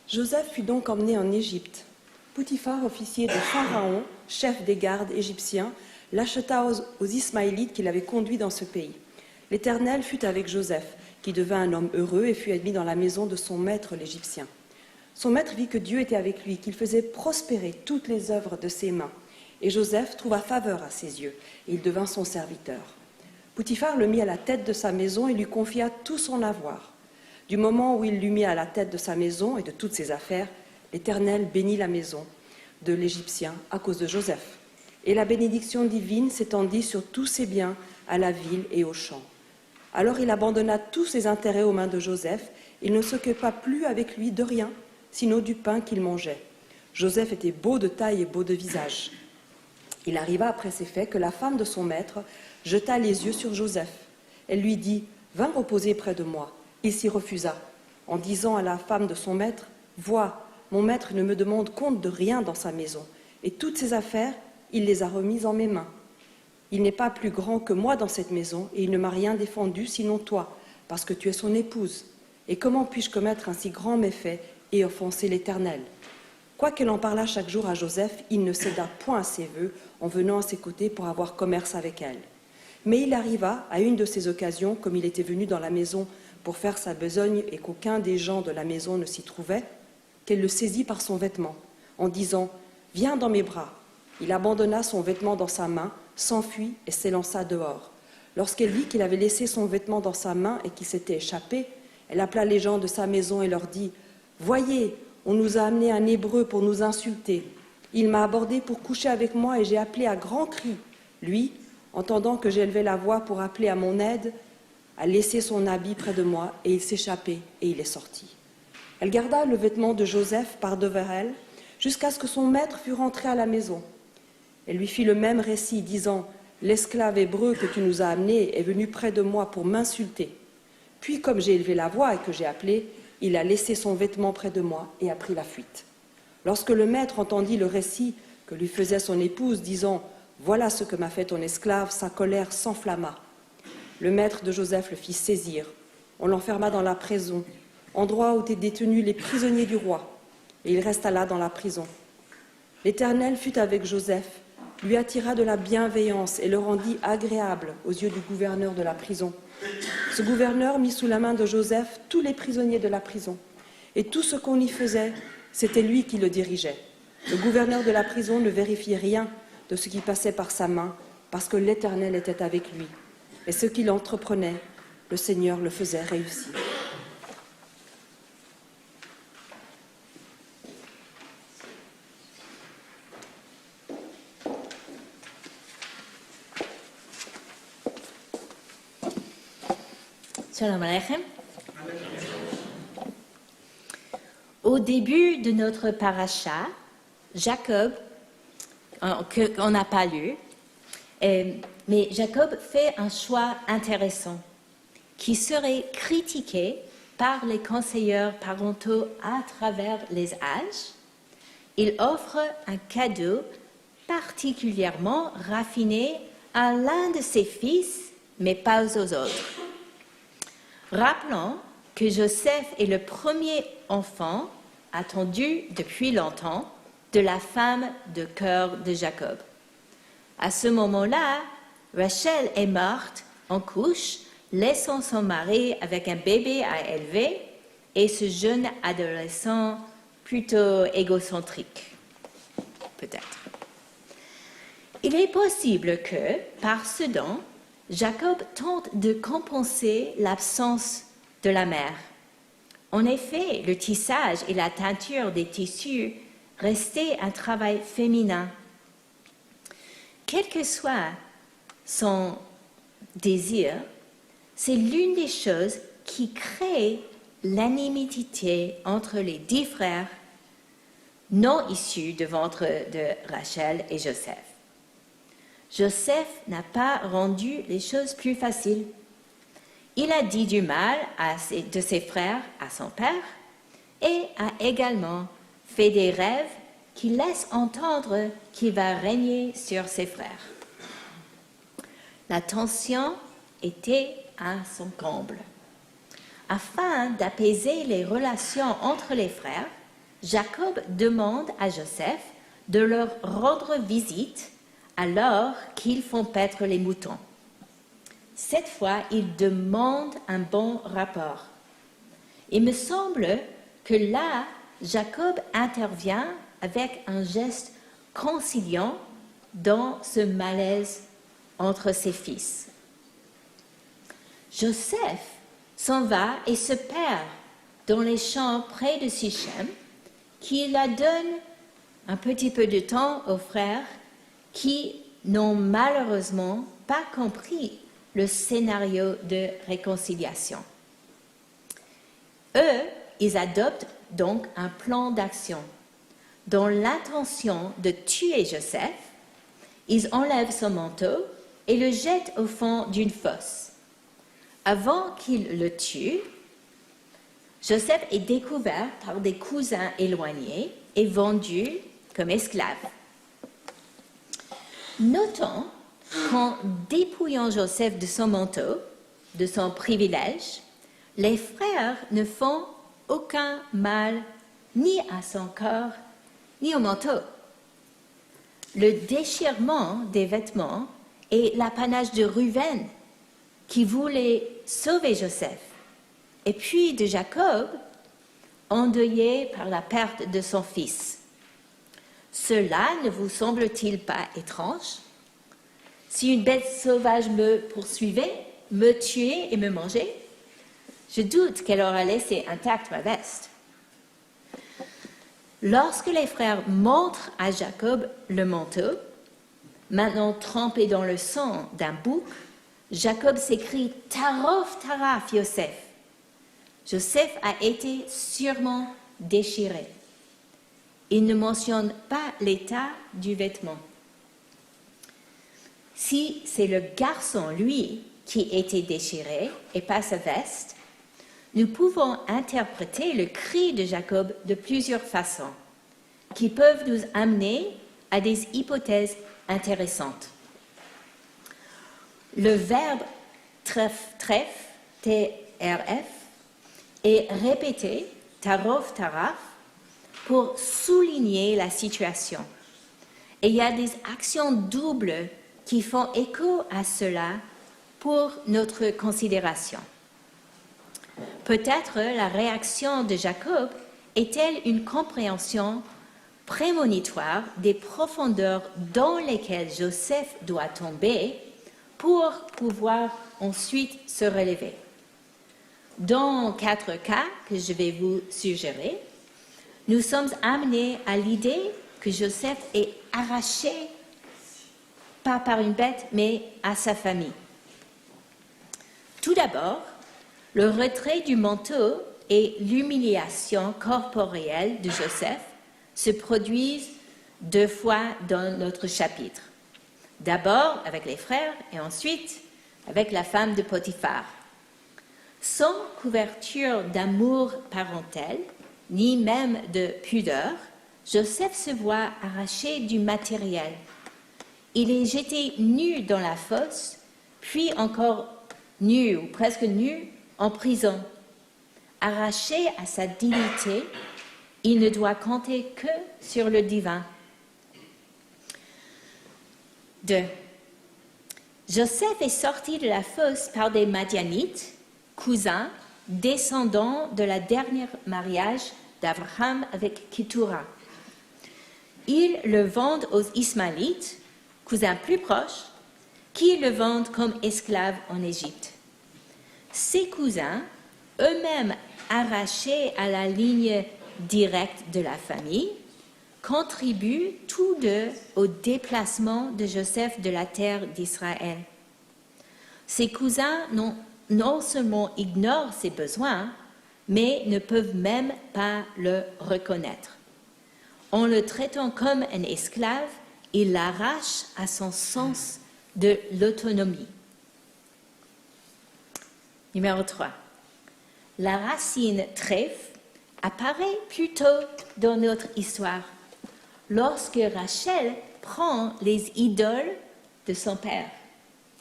Joseph fut donc emmené en Égypte. Potiphar, officier de Pharaon, chef des gardes égyptiens, l'acheta aux Ismaélites qu'il avait conduits dans ce pays. L'Éternel fut avec Joseph, qui devint un homme heureux et fut admis dans la maison de son maître l'Égyptien. Son maître vit que Dieu était avec lui, qu'il faisait prospérer toutes les œuvres de ses mains. Et Joseph trouva faveur à ses yeux, et il devint son serviteur. Potiphar le mit à la tête de sa maison et lui confia tout son avoir. Du moment où il l'eut mis à la tête de sa maison et de toutes ses affaires, l'Éternel bénit la maison de l'Égyptien à cause de Joseph. Et la bénédiction divine s'étendit sur tous ses biens, à la ville et aux champs. Alors il abandonna tous ses intérêts aux mains de Joseph. Il ne s'occupa plus avec lui de rien, sinon du pain qu'il mangeait. Joseph était beau de taille et beau de visage. Il arriva après ces faits que la femme de son maître jeta les yeux sur Joseph. Elle lui dit « Viens reposer près de moi ». Il s'y refusa, en disant à la femme de son maître « Vois, mon maître ne me demande compte de rien dans sa maison, et toutes ses affaires, il les a remises en mes mains. Il n'est pas plus grand que moi dans cette maison, et il ne m'a rien défendu sinon toi, parce que tu es son épouse. Et comment puis-je commettre un si grand méfait et offenser l'Éternel ?» Quoiqu'elle en parlât chaque jour à Joseph, il ne céda point à ses vœux en venant à ses côtés pour avoir commerce avec elle. Mais il arriva, à une de ces occasions, comme il était venu dans la maison pour faire sa besogne et qu'aucun des gens de la maison ne s'y trouvait, qu'elle le saisit par son vêtement, en disant « Viens dans mes bras ». Il abandonna son vêtement dans sa main, s'enfuit et s'élança dehors. Lorsqu'elle vit qu'il avait laissé son vêtement dans sa main et qu'il s'était échappé, elle appela les gens de sa maison et leur dit « Voyez, on nous a amené un Hébreu pour nous insulter. Il m'a abordé pour coucher avec moi et j'ai appelé à grands cris. Lui, entendant que j'élevais la voix pour appeler à mon aide, a laissé son habit près de moi et il s'échappait et il est sorti. » Elle garda le vêtement de Joseph par-devers elle jusqu'à ce que son maître fût rentré à la maison. Elle lui fit le même récit, disant « L'esclave hébreu que tu nous as amené est venu près de moi pour m'insulter. Puis, comme j'ai élevé la voix et que j'ai appelé, il a laissé son vêtement près de moi et a pris la fuite. » Lorsque le maître entendit le récit que lui faisait son épouse, disant « Voilà ce que m'a fait ton esclave », sa colère s'enflamma. Le maître de Joseph le fit saisir. On l'enferma dans la prison, endroit où étaient détenus les prisonniers du roi, et il resta là dans la prison. L'Éternel fut avec Joseph, lui attira de la bienveillance et le rendit agréable aux yeux du gouverneur de la prison. Ce gouverneur mit sous la main de Joseph tous les prisonniers de la prison, et tout ce qu'on y faisait, c'était lui qui le dirigeait. Le gouverneur de la prison ne vérifiait rien de ce qui passait par sa main, parce que l'Éternel était avec lui. Et ce qu'il entreprenait, le Seigneur le faisait réussir. Shalom Aleichem. Au début de notre paracha, Jacob, qu'on n'a pas lu, mais Jacob fait un choix intéressant qui serait critiqué par les conseillers parentaux à travers les âges. Il offre un cadeau particulièrement raffiné à l'un de ses fils, mais pas aux autres. Rappelons que Joseph est le premier enfant attendu depuis longtemps de la femme de cœur de Jacob. À ce moment-là, Rachel est morte en couche, laissant son mari avec un bébé à élever et ce jeune adolescent plutôt égocentrique, peut-être. Il est possible que, par ce don, Jacob tente de compenser l'absence de la mère. En effet, le tissage et la teinture des tissus restaient un travail féminin. Quel que soit son désir, c'est l'une des choses qui crée l'animité entre les 10 frères non issus du ventre de Rachel et Joseph. Joseph n'a pas rendu les choses plus faciles. Il a dit du mal de ses frères à son père et a également fait des rêves qui laissent entendre qu'il va régner sur ses frères. La tension était à son comble. Afin d'apaiser les relations entre les frères, Jacob demande à Joseph de leur rendre visite alors qu'ils font paître les moutons. Cette fois, il demande un bon rapport. Il me semble que là, Jacob intervient avec un geste conciliant dans ce malaise entre ses fils. Joseph s'en va et se perd dans les champs près de Sichem, qui la donne un petit peu de temps aux frères qui n'ont malheureusement pas compris le scénario de réconciliation. Eux, ils adoptent donc un plan d'action. Dans l'intention de tuer Joseph, ils enlèvent son manteau et le jettent au fond d'une fosse. Avant qu'ils le tuent, Joseph est découvert par des cousins éloignés et vendu comme esclave. Notons qu'en dépouillant Joseph de son manteau, de son privilège, les frères ne font aucun mal ni à son corps ni au manteau. Le déchirement des vêtements est l'apanage de Ruben, qui voulait sauver Joseph, et puis de Jacob, endeuillé par la perte de son fils. Cela ne vous semble-t-il pas étrange? Si une bête sauvage me poursuivait, me tuait et me mangeait, je doute qu'elle aurait laissé intacte ma veste. Lorsque les frères montrent à Jacob le manteau, maintenant trempé dans le sang d'un bouc, Jacob s'écrie « Taraf, taraf, Yosef ». Joseph a été sûrement déchiré. Il ne mentionne pas l'état du vêtement. Si c'est le garçon, lui, qui était déchiré et pas sa veste, nous pouvons interpréter le cri de Jacob de plusieurs façons, qui peuvent nous amener à des hypothèses intéressantes. Le verbe tref, T-R-F, est répété, tarof, taraf, pour souligner la situation. Et il y a des actions doubles qui font écho à cela pour notre considération. Peut-être la réaction de Jacob est-elle une compréhension prémonitoire des profondeurs dans lesquelles Joseph doit tomber pour pouvoir ensuite se relever. Dans 4 cas que je vais vous suggérer, nous sommes amenés à l'idée que Joseph est arraché, pas par une bête, mais à sa famille. Tout d'abord, le retrait du manteau et l'humiliation corporelle de Joseph se produisent 2 fois dans notre chapitre. D'abord avec les frères et ensuite avec la femme de Potiphar. Sans couverture d'amour parental, ni même de pudeur, Joseph se voit arraché du matériel. Il est jeté nu dans la fosse, puis encore nu ou presque nu en prison. Arraché à sa dignité, il ne doit compter que sur le divin. 2. Joseph est sorti de la fosse par des Madianites, cousins, descendants de la dernière mariage d'Abraham avec Ketura. Ils le vendent aux Ismaélites, cousins plus proches, qui le vendent comme esclave en Égypte. Ces cousins, eux-mêmes arrachés à la ligne directe de la famille, contribuent tous deux au déplacement de Joseph de la terre d'Israël. Ses cousins non seulement ignorent ses besoins, mais ne peuvent même pas le reconnaître. En le traitant comme un esclave, il l'arrache à son sens de l'autonomie. Numéro 3. La racine trèfle apparaît plus tôt dans notre histoire, lorsque Rachel prend les idoles de son père,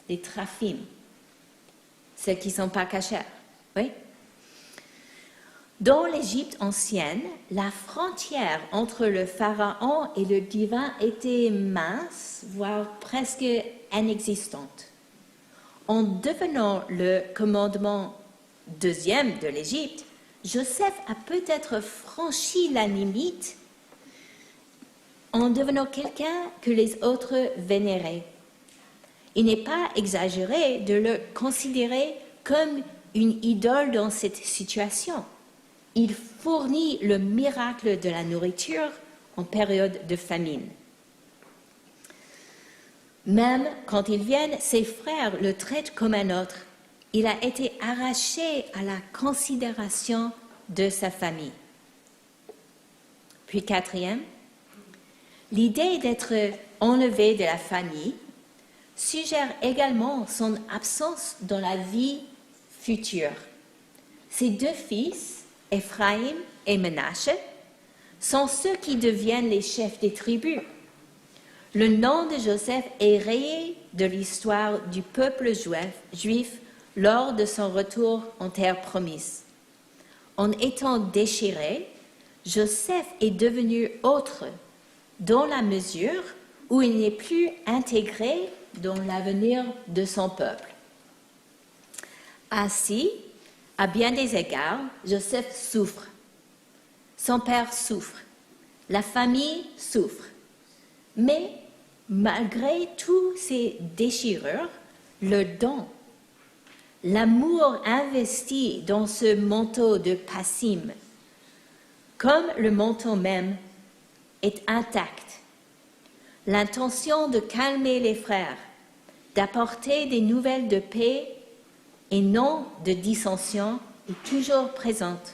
les traphim, ceux qui ne sont pas cachers. Oui? Dans l'Égypte ancienne, la frontière entre le pharaon et le divin était mince, voire presque inexistante. En devenant le commandement deuxième de l'Égypte, Joseph a peut-être franchi la limite en devenant quelqu'un que les autres vénéraient. Il n'est pas exagéré de le considérer comme une idole dans cette situation. Il fournit le miracle de la nourriture en période de famine. Même quand ils viennent, ses frères le traitent comme un autre. Il a été arraché à la considération de sa famille. Puis quatrième, l'idée d'être enlevé de la famille suggère également son absence dans la vie future. Ses deux fils, Éphraïm et Menaché, sont ceux qui deviennent les chefs des tribus. Le nom de Joseph est rayé de l'histoire du peuple juif lors de son retour en terre promise. En étant déchiré, Joseph est devenu autre dans la mesure où il n'est plus intégré dans l'avenir de son peuple. Ainsi, à bien des égards, Joseph souffre. Son père souffre. La famille souffre. Mais malgré toutes ces déchirures, le don, l'amour investi dans ce manteau de Passim, comme le manteau même, est intact. L'intention de calmer les frères, d'apporter des nouvelles de paix et non de dissension est toujours présente.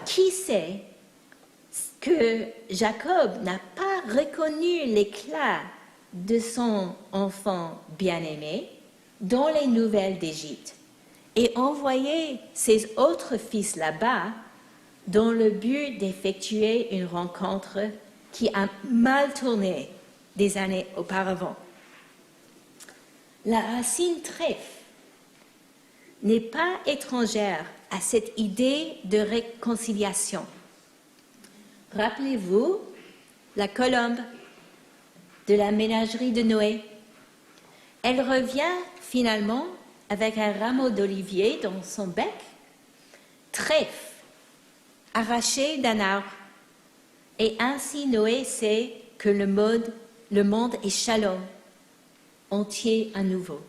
Qui sait que Jacob n'a pas reconnu l'éclat de son enfant bien-aimé dans les nouvelles d'Égypte et envoyé ses autres fils là-bas dans le but d'effectuer une rencontre qui a mal tourné des années auparavant. La racine trèfle n'est pas étrangère à cette idée de réconciliation. Rappelez-vous la colombe de la ménagerie de Noé. Elle revient finalement avec un rameau d'olivier dans son bec, trèfle, arraché d'un arbre. Et ainsi Noé sait que le monde est shalom, entier à nouveau.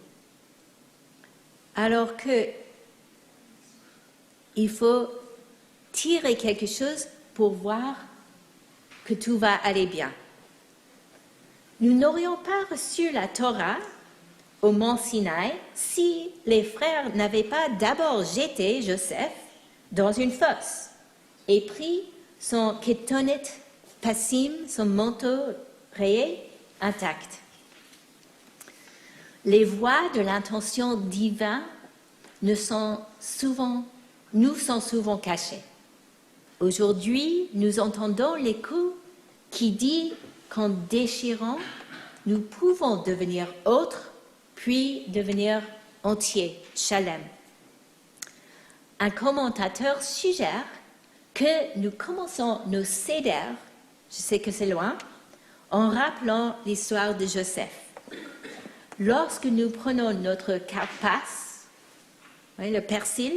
Alors que il faut tirer quelque chose pour voir que tout va aller bien. Nous n'aurions pas reçu la Torah au mont Sinaï si les frères n'avaient pas d'abord jeté Joseph dans une fosse et pris son kétonet passim, son manteau rayé, intact. Les voies de l'intention divine nous sont souvent cachées. Aujourd'hui, nous entendons l'écho qui dit qu'en déchirant, nous pouvons devenir autres, puis devenir entiers, shalem. Un commentateur suggère que nous commençons nos sédères, je sais que c'est loin, en rappelant l'histoire de Joseph. Lorsque nous prenons notre karpas, le persil,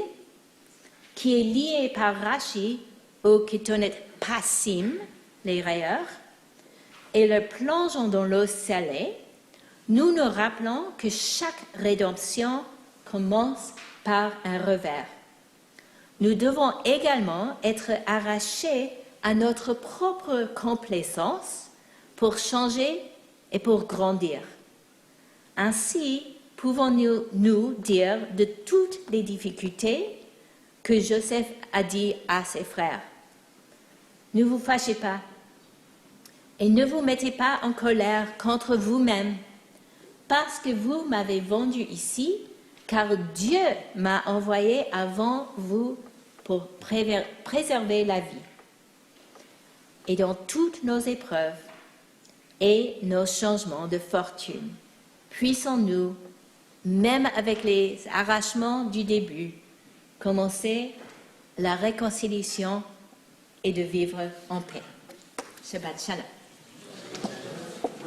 qui est lié par Rashi au kétonet passim, les rayures, et le plongeons dans l'eau salée, nous nous rappelons que chaque rédemption commence par un revers. Nous devons également être arrachés à notre propre complaisance pour changer et pour grandir. Ainsi, pouvons-nous dire de toutes les difficultés que Joseph a dit à ses frères. Ne vous fâchez pas et ne vous mettez pas en colère contre vous-même parce que vous m'avez vendu ici, car Dieu m'a envoyé avant vous pour préserver la vie. Et dans toutes nos épreuves et nos changements de fortune, puissons-nous, même avec les arrachements du début, commencer la réconciliation et de vivre en paix. Shabbat Shalom.